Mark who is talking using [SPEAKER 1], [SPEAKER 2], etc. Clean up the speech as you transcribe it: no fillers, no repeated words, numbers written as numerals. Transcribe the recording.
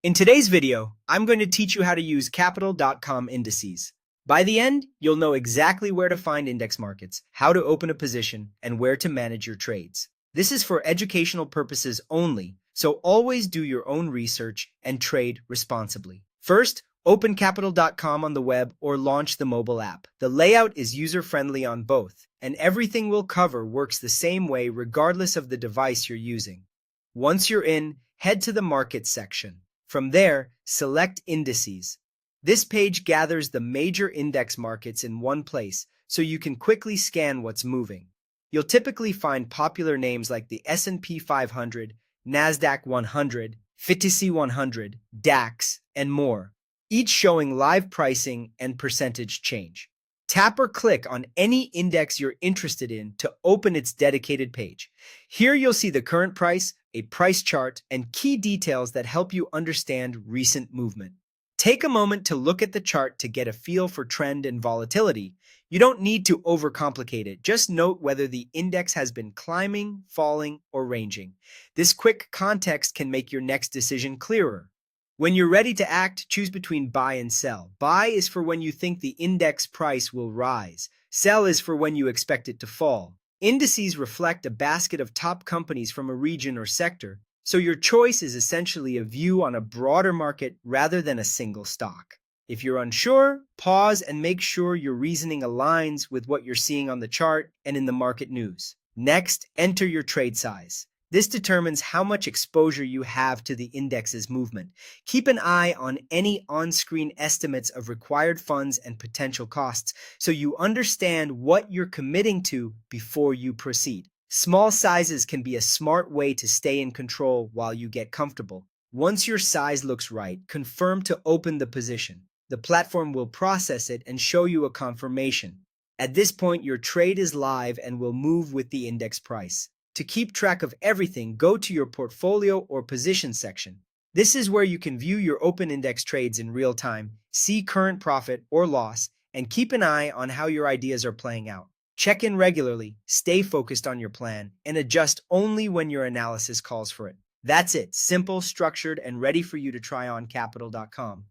[SPEAKER 1] In today's video, I'm going to teach you how to use capital.com indices. By the end, you'll know exactly where to find index markets, how to open a position, and where to manage your trades. This is for educational purposes only, so always do your own research and trade responsibly. First, open capital.com on the web or launch the mobile app. The layout is user-friendly on both, and everything we'll cover works the same way regardless of the device you're using. Once you're in, head to the Markets section. From there, select Indices. This page gathers the major index markets in one place, so you can quickly scan what's moving. You'll typically find popular names like the S&P 500, NASDAQ 100, FTSE 100, DAX, and more, each showing live pricing and percentage change. Tap or click on any index you're interested in to open its dedicated page. Here you'll see the current price, a price chart, and key details that help you understand recent movement. Take a moment to look at the chart to get a feel for trend and volatility. You don't need to overcomplicate it. Just note whether the index has been climbing, falling, or ranging. This quick context can make your next decision clearer. When you're ready to act, choose between buy and sell. Buy is for when you think the index price will rise. Sell is for when you expect it to fall. Indices reflect a basket of top companies from a region or sector, so your choice is essentially a view on a broader market rather than a single stock. If you're unsure, pause and make sure your reasoning aligns with what you're seeing on the chart and in the market news. Next, enter your trade size. This determines how much exposure you have to the index's movement. Keep an eye on any on-screen estimates of required funds and potential costs so you understand what you're committing to before you proceed. Small sizes can be a smart way to stay in control while you get comfortable. Once your size looks right, confirm to open the position. The platform will process it and show you a confirmation. At this point, your trade is live and will move with the index price. To keep track of everything, go to your portfolio or position section. This is where you can view your open index trades in real time, see current profit or loss, and keep an eye on how your ideas are playing out. Check in regularly, stay focused on your plan, and adjust only when your analysis calls for it. That's it, simple, structured, and ready for you to try on capital.com.